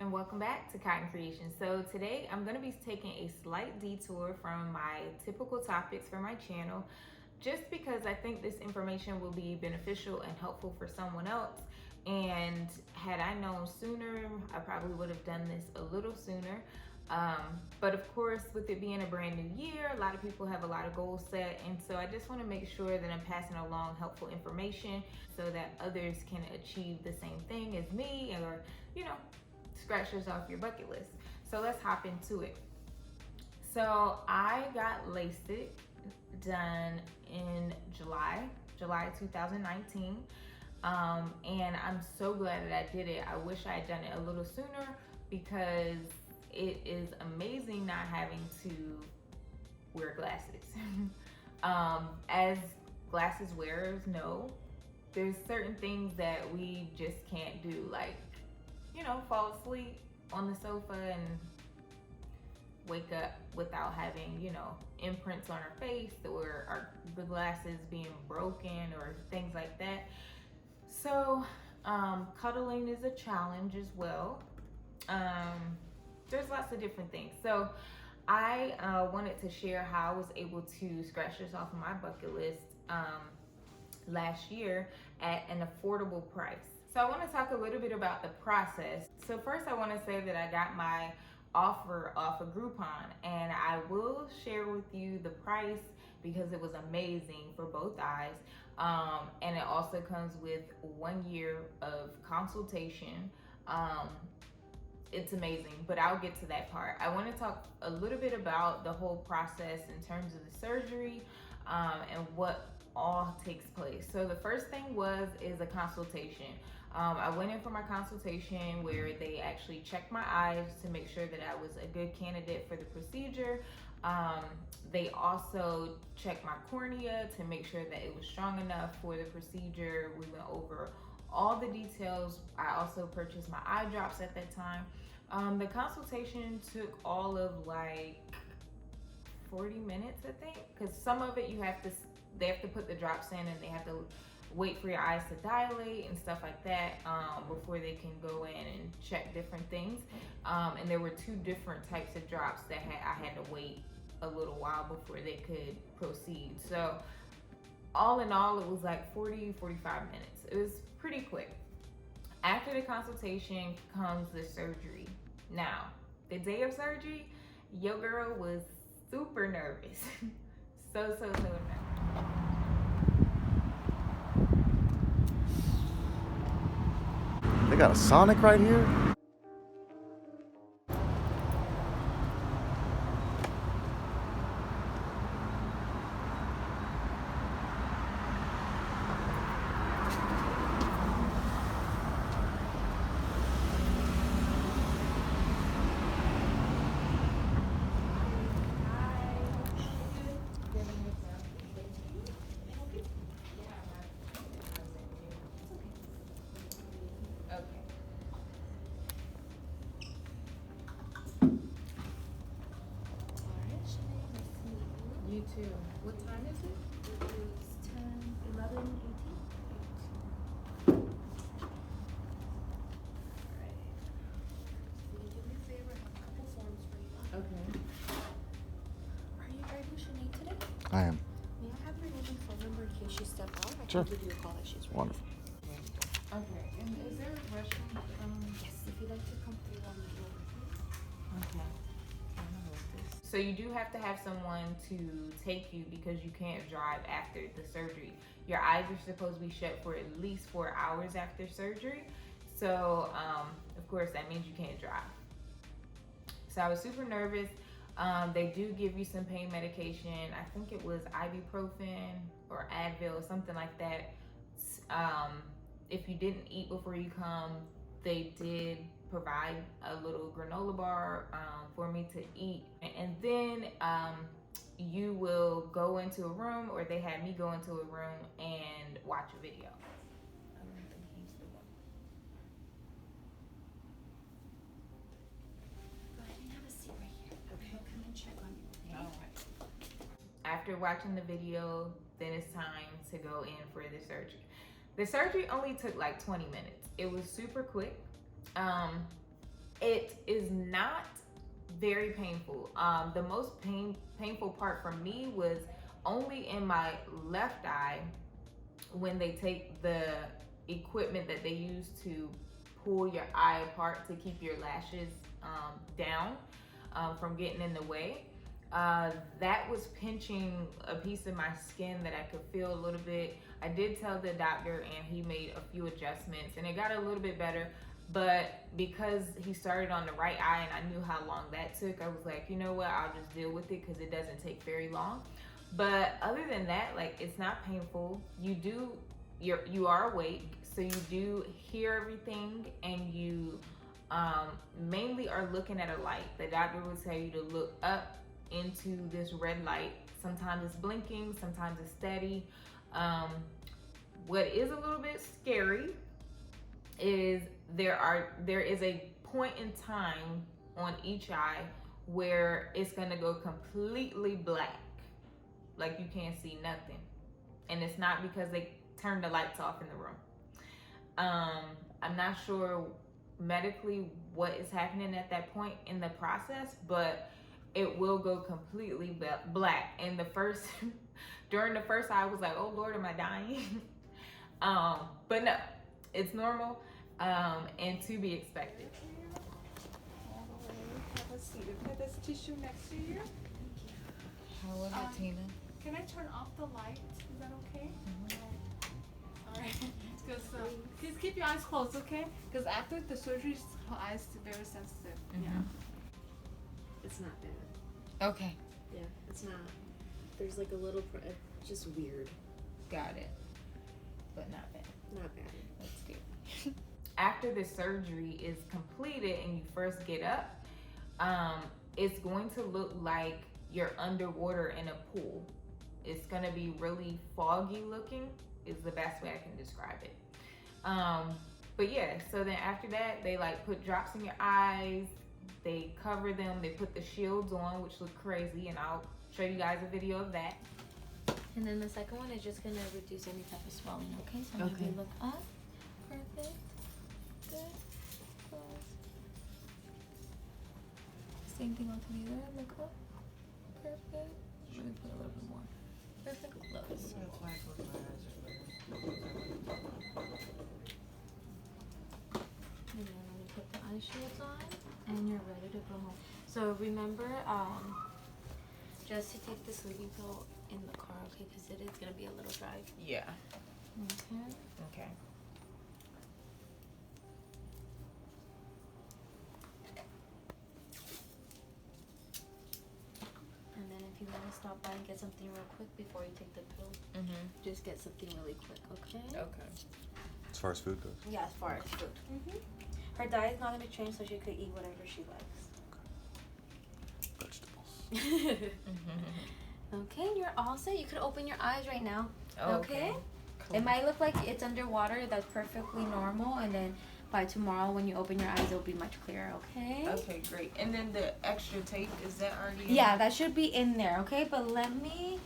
and welcome back to Cotton Creation. So today I'm going to be taking a slight detour from my typical topics for my channel, just because I think this information will be beneficial and helpful for someone else. And had I known sooner, I probably would have done this a little sooner. But of course, with it being a brand new year, a lot of people have a lot of goals set. And so I just want to make sure that I'm passing along helpful information so that others can achieve the same thing as me, or, scratch this off your bucket list. So let's hop into it. So I got LASIK done in July 2019. And I'm so glad that I did it. I wish I had done it a little sooner, because it is amazing not having to wear glasses. As glasses wearers know, there's certain things that we just can't do, like, fall asleep on the sofa and wake up without having, imprints on our face, or the glasses being broken or things like that. So cuddling is a challenge as well. There's lots of different things. So I wanted to share how I was able to scratch this off of my bucket list last year at an affordable price. So I want to talk a little bit about the process. So first I want to say that I got my offer off of Groupon, and I will share with you the price because it was amazing for both eyes. And it also comes with 1 year of consultation. It's amazing, but I'll get to that part. I want to talk a little bit about the whole process in terms of the surgery and what all takes place. So the first thing is a consultation. I went in for my consultation where they actually checked my eyes to make sure that I was a good candidate for the procedure. They also checked my cornea to make sure that it was strong enough for the procedure. We went over all the details. I also purchased my eye drops at that time. The consultation took all of like 40 minutes, I think, because some of it they have to put the drops in, and they have to wait for your eyes to dilate and stuff like that before they can go in and check different things. And there were 2 different types of drops that I had to wait a little while before they could proceed. So all in all, it was like 40-45 minutes. It was pretty quick. After the consultation comes the surgery. Now, the day of surgery, your girl was super nervous. so nervous. They got a Sonic right here? You too. What time is it? It is 10, 11, 18. Alright. So you do me a favor, I have a couple forms for you. Okay. Are you Sinead today? I am. May I have your name and phone number in case she steps out? I Sure. can give you a call if she's ready. Wonderful. Okay. And is there a restroom? Yes, if you'd like to come through on the door, please. Okay. So you do have to have someone to take you, because you can't drive after the surgery. Your eyes are supposed to be shut for at least 4 hours after surgery. So of course that means you can't drive. So I was super nervous. They do give you some pain medication. I think it was ibuprofen or Advil, something like that. If you didn't eat before you come, they did provide a little granola bar for me to eat. And then you will go into a room, or they had me go into a room and watch a video. I don't think he's the one. Go ahead and have a seat right here. Okay. I'll come and check on you. Okay? All right. After watching the video, then it's time to go in for the surgery. The surgery only took like 20 minutes. It was super quick. It is not very painful. The most painful part for me was only in my left eye when they take the equipment that they use to pull your eye apart to keep your lashes down from getting in the way. That was pinching a piece of my skin that I could feel a little bit. I did tell the doctor and he made a few adjustments and it got a little bit better. But because he started on the right eye and I knew how long that took, I was like, you know what, I'll just deal with it because it doesn't take very long. But other than that, like, it's not painful. You are awake, so you do hear everything, and you mainly are looking at a light. The doctor will tell you to look up into this red light. Sometimes it's blinking, sometimes it's steady. What is a little bit scary is there is a point in time on each eye where it's gonna go completely black, like you can't see nothing, and it's not because they turned the lights off in the room. I'm not sure medically what is happening at that point in the process, but it will go completely black. And during the first eye, I was like, oh Lord, am I dying? But no, it's normal and to be expected. All the way. Have a seat. Okay, there's tissue next to you. How was it, Tina? Can I turn off the light? Is that okay? All right. Because please keep your eyes closed, okay? Because after the surgery, her eyes are very sensitive. Yeah. It's not bad. Okay, Yeah, it's not. There's like a little, just weird. got it. But not bad. Not bad. That's good. After the surgery is completed and you first get up, it's going to look like you're underwater in a pool. It's gonna be really foggy looking, is the best way I can describe it. But yeah, so then after that, they like put drops in your eyes, they cover them, they put the shields on, which look crazy, and I'll show you guys a video of that. And then the second one is just gonna reduce any type of swelling, okay? So maybe Okay. look up. Perfect. Good. Close. Same thing on to the other. Look up. Perfect. Let me put a little bit more. Perfect. Close. And then let me put the eye shields on, and you're ready to go home. So remember, just to take the sleeping pill in the car, okay? Because it is gonna be a little dry. Yeah. Okay. Okay. And then if you want to stop by and get something real quick before you take the pill, just get something really quick, okay? Okay. As far as food goes. Yeah, as far as food. Her diet's not gonna change, so she could eat whatever she likes. Vegetables. Okay, you're all set. You could open your eyes right now. Okay. It might look like it's underwater. That's perfectly normal. And then by tomorrow, when you open your eyes, it'll be much clearer. Okay. Okay, great. And then the extra tape, is that already in? Yeah, that should be in there. Okay, but let me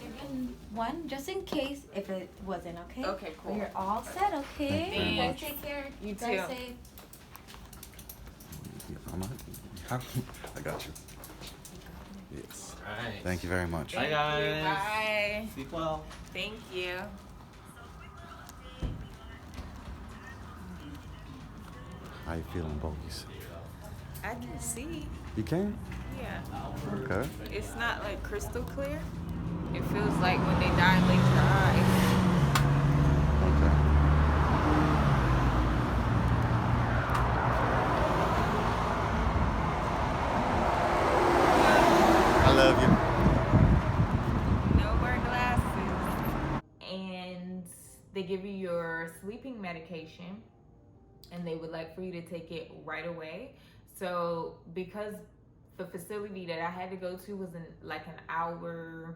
give you one just in case if it wasn't. Okay. Okay, But cool. you're all set. Okay. Thank you very You guys much. take care. You Drive too. safe. I got you. Yes. Alright. Thank you very much. Bye, guys. Bye. Sleep well. Thank you. How you feeling, bogies? I can see. You can? Yeah. Okay. It's not like crystal clear. It feels like when they dilate your eyes. Okay. I love you. No more glasses. And they give you your sleeping medication and they would like for you to take it right away. So because the facility that I had to go to was in like an hour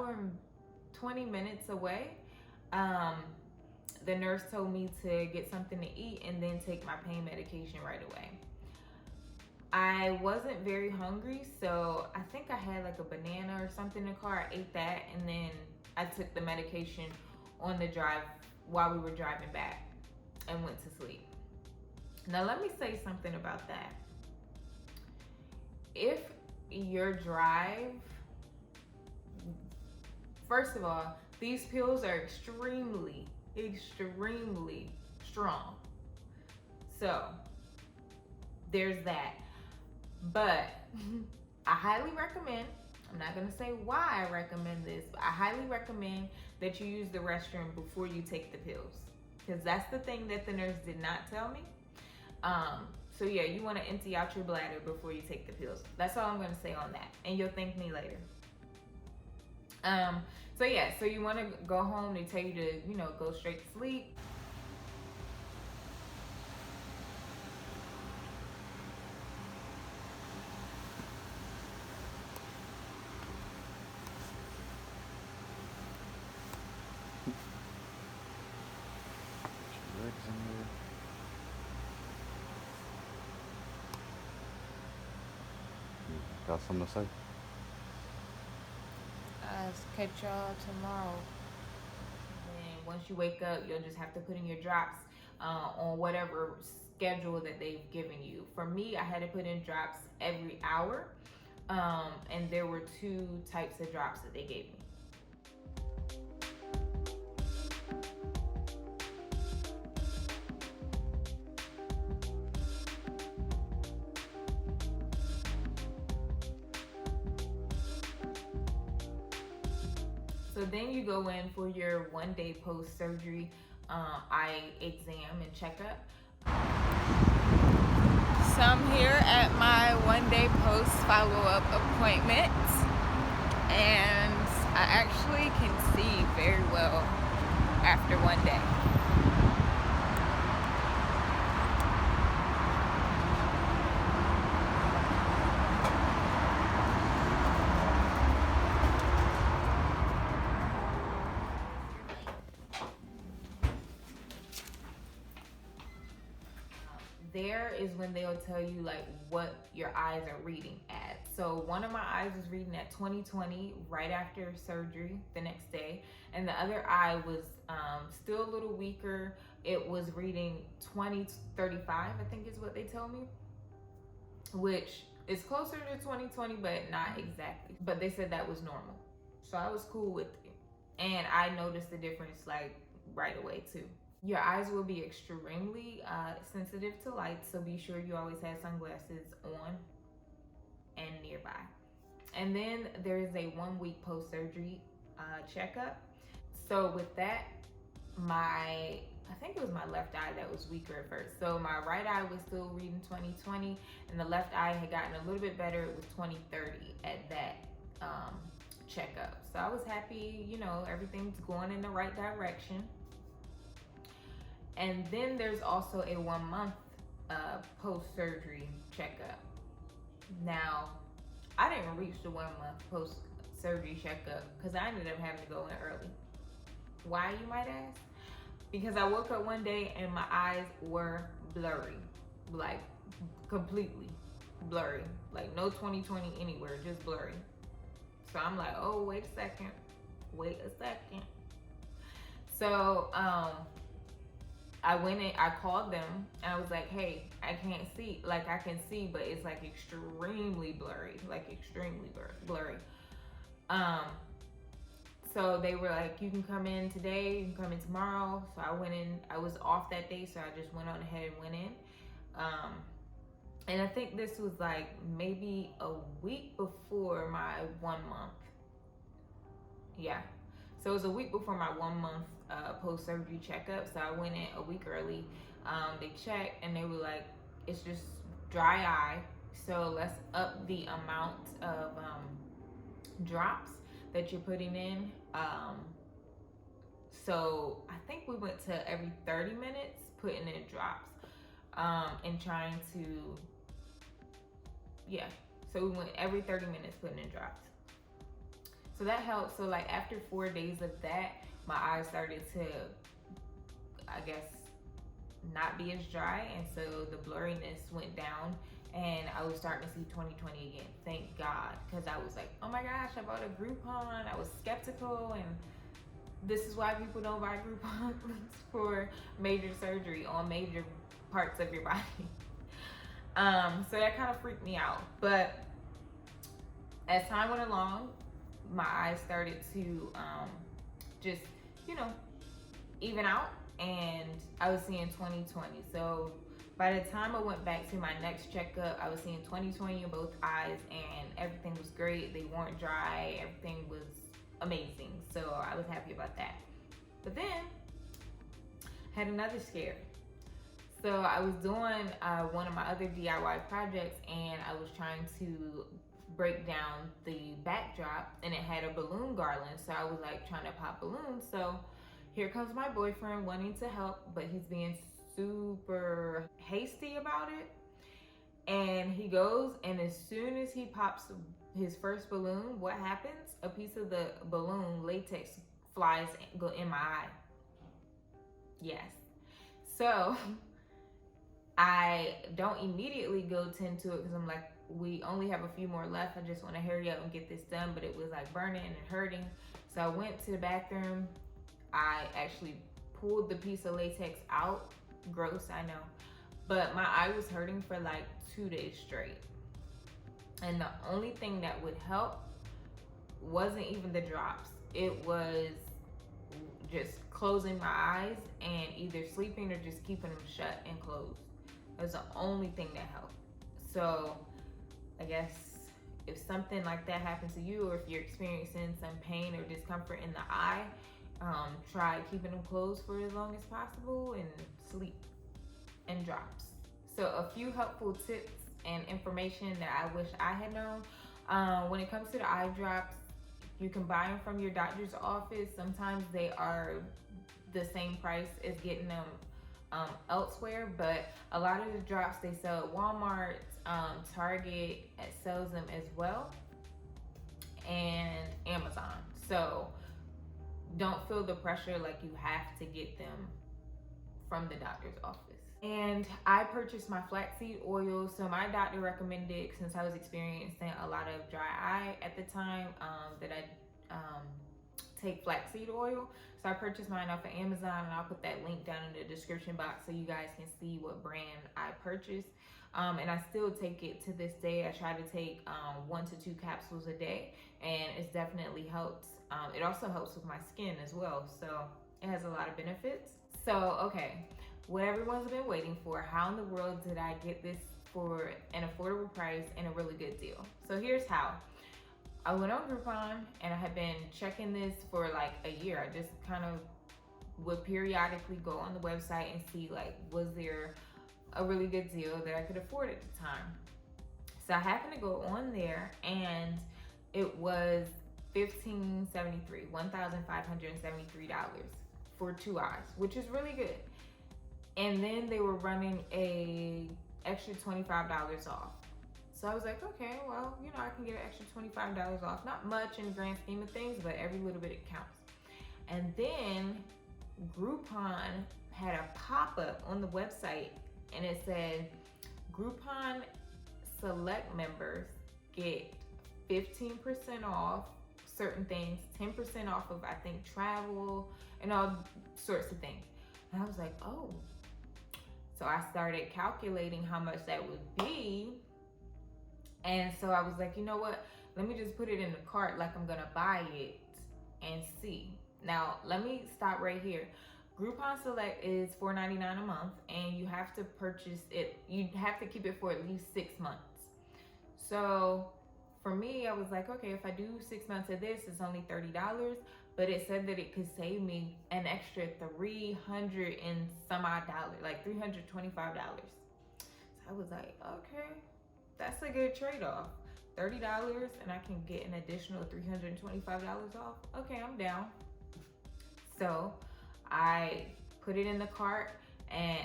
and 20 minutes away, the nurse told me to get something to eat and then take my pain medication right away. I wasn't very hungry, so I think I had like a banana or something in the car. I ate that and then I took the medication on the drive while we were driving back and went to sleep. Now let me say something about that. If your drive, first of all, these pills are extremely strong. So there's that. But I highly recommend, I'm not gonna say why I recommend this, but I highly recommend that you use the restroom before you take the pills. Because that's the thing that the nurse did not tell me. So yeah, you wanna empty out your bladder before you take the pills. That's all I'm gonna say on that. And you'll thank me later. So yeah, so you wanna go home, they tell you to, you know, go straight to sleep. Your legs in there. Got something to say? Catch y'all tomorrow. And once you wake up, you'll just have to put in your drops on whatever schedule that they've given you. For me, I had to put in drops every hour, and there were 2 types of drops that they gave me. So then you go in for your 1-day post-surgery eye exam and checkup. So I'm here at my 1-day post follow-up appointment, and I actually can see very well after 1 day. There is when they'll tell you like what your eyes are reading at. So one of my eyes was reading at 20/20 right after surgery the next day, and the other eye was still a little weaker. It was reading 20/35, I think is what they told me, which is closer to 20/20, but not exactly. But they said that was normal, so I was cool with it, and I noticed the difference like right away too. Your eyes will be extremely sensitive to light, so be sure you always have sunglasses on and nearby. And then there is a 1-week post-surgery checkup. So with that, I think it was my left eye that was weaker at first. So my right eye was still reading 20/20, and the left eye had gotten a little bit better. It was 20/30 at that checkup. So I was happy, you know, everything's going in the right direction. And then there's also a 1-month post-surgery checkup. Now, I didn't reach the 1-month post-surgery checkup because I ended up having to go in early. Why, you might ask? Because I woke up one day and my eyes were blurry, like completely blurry, like no 20/20 anywhere, just blurry. So I'm like, oh, wait a second. So I went in, I called them, and I was like, hey, I can't see. Like, I can see, but it's like extremely blurry, blurry. So they were like, you can come in today, you can come in tomorrow. So I went in, I was off that day, so I just went on ahead and went in. And I think this was like maybe a week before my 1 month. Yeah. So it was a week before my 1-month post-surgery checkup. So I went in a week early. They checked and they were like, it's just dry eye. So let's up the amount of drops that you're putting in. So I think we went to every 30 minutes putting in drops and trying to, yeah. So we went every 30 minutes putting in drops. So that helped. So like after 4 days of that, my eyes started to, I guess, not be as dry. And so the blurriness went down and I was starting to see 20/20 again. Thank God. Because I was like, oh my gosh, I bought a Groupon. I was skeptical and this is why people don't buy Groupon for major surgery on major parts of your body. So that kind of freaked me out. But as time went along, my eyes started to just, you know, even out, and I was seeing 20/20. So by the time I went back to my next checkup, I was seeing 20/20 in both eyes, and everything was great. They weren't dry. Everything was amazing. So I was happy about that. But then had another scare. So I was doing one of my other DIY projects, and I was trying to break down the backdrop, and it had a balloon garland. So I was like trying to pop balloons. So here comes my boyfriend wanting to help, but he's being super hasty about it. And he goes, and as soon as he pops his first balloon, what happens? A piece of the balloon latex flies in my eye. Yes. So I don't immediately go tend to it because I'm like, we only have a few more left. I just want to hurry up and get this done, but it was like burning and hurting. So I went to the bathroom. I actually pulled the piece of latex out. Gross, I know. But my eye was hurting for like 2 days straight. And the only thing that would help wasn't even the drops. It was just closing my eyes and either sleeping or just keeping them shut and closed. That was the only thing that helped. So I guess if something like that happens to you, or if you're experiencing some pain or discomfort in the eye, try keeping them closed for as long as possible and sleep and drops. So a few helpful tips and information that I wish I had known. When it comes to the eye drops, you can buy them from your doctor's office. Sometimes they are the same price as getting them elsewhere, but a lot of the drops they sell at Walmart, Target sells them as well, and Amazon. So don't feel the pressure like you have to get them from the doctor's office. And I purchased my flaxseed oil. So my doctor recommended, since I was experiencing a lot of dry eye at the time, that I take flaxseed oil. So I purchased mine off of Amazon, and I'll put that link down in the description box so you guys can see what brand I purchased. And I still take it to this day. I try to take 1 to 2 capsules a day, and it's definitely helped. It also helps with my skin as well. So it has a lot of benefits. So, okay, what everyone's been waiting for, how in the world did I get this for an affordable price and a really good deal? So here's how. I went on Groupon, and I had been checking this for like a year. I just kind of would periodically go on the website and see, like, was there a really good deal that I could afford at the time. So I happened to go on there, and it was $1,573, $1,573 for 2 eyes, which is really good. And then they were running a extra $25 off. So I was like, okay, well, you know, I can get an extra $25 off. Not much in the grand scheme of things, but every little bit it counts. And then Groupon had a pop-up on the website, and it said, Groupon Select members get 15% off certain things, 10% off of, I think, travel, and all sorts of things. And I was like, oh. So I started calculating how much that would be. And so I was like, you know what? Let me just put it in the cart like I'm gonna buy it and see. Now, let me stop right here. Groupon Select is $4.99 a month, and you have to purchase it. You have to keep it for at least 6 months. So for me, I was like, okay, if I do 6 months of this, it's only $30. But it said that it could save me an extra $300 and some odd dollars, like $325. So I was like, okay, that's a good trade-off. $30 and I can get an additional $325 off. Okay, I'm down. So I put it in the cart, and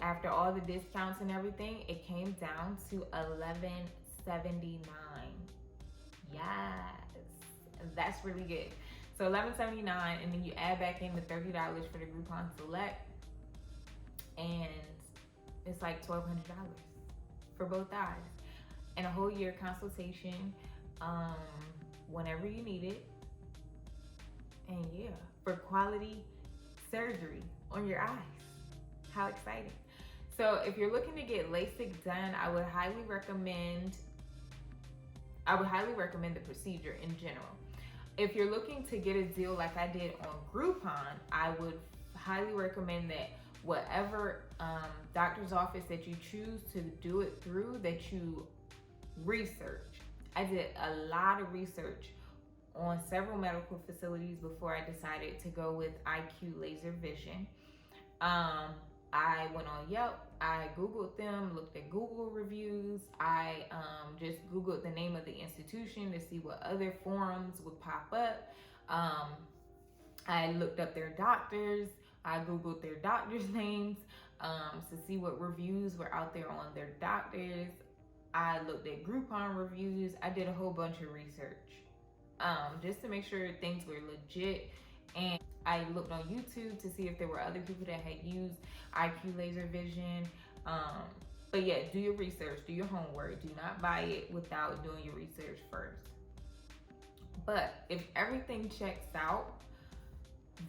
after all the discounts and everything, it came down to $11.79. Yes, that's really good. So $11.79, and then you add back in the $30 for the Groupon Select, and it's like $1,200 for both eyes. And a whole year consultation, whenever you need it. And yeah, for quality surgery on your eyes. How exciting. So if you're looking to get LASIK done, I would highly recommend the procedure in general. If you're looking to get a deal like I did on Groupon, I would highly recommend that whatever doctor's office that you choose to do it through, that you research. I did a lot of research on several medical facilities before I decided to go with IQ Laser Vision. I went on Yelp, I Googled them, looked at Google reviews, I just Googled the name of the institution to see what other forums would pop up. I looked up their doctors, I Googled their doctors' names to see what reviews were out there on their doctors. I looked at Groupon reviews. I did a whole bunch of research just to make sure things were legit. And I looked on YouTube to see if there were other people that had used IQ Laser Vision. But yeah, do your research, do your homework. Do not buy it without doing your research first. But if everything checks out,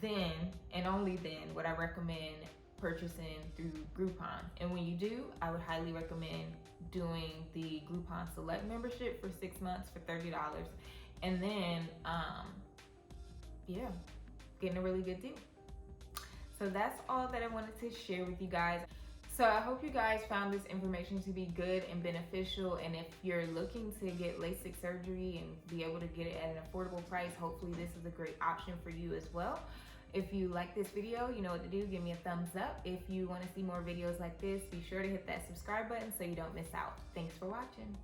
then and only then would I recommend purchasing through Groupon. And when you do, I would highly recommend doing the Groupon Select membership for 6 months for $30. And then, yeah, getting a really good deal. So that's all that I wanted to share with you guys. So I hope you guys found this information to be good and beneficial. And if you're looking to get LASIK surgery and be able to get it at an affordable price, hopefully this is a great option for you as well. If you like this video, you know what to do. Give me a thumbs up. If you want to see more videos like this, be sure to hit that subscribe button so you don't miss out. Thanks for watching.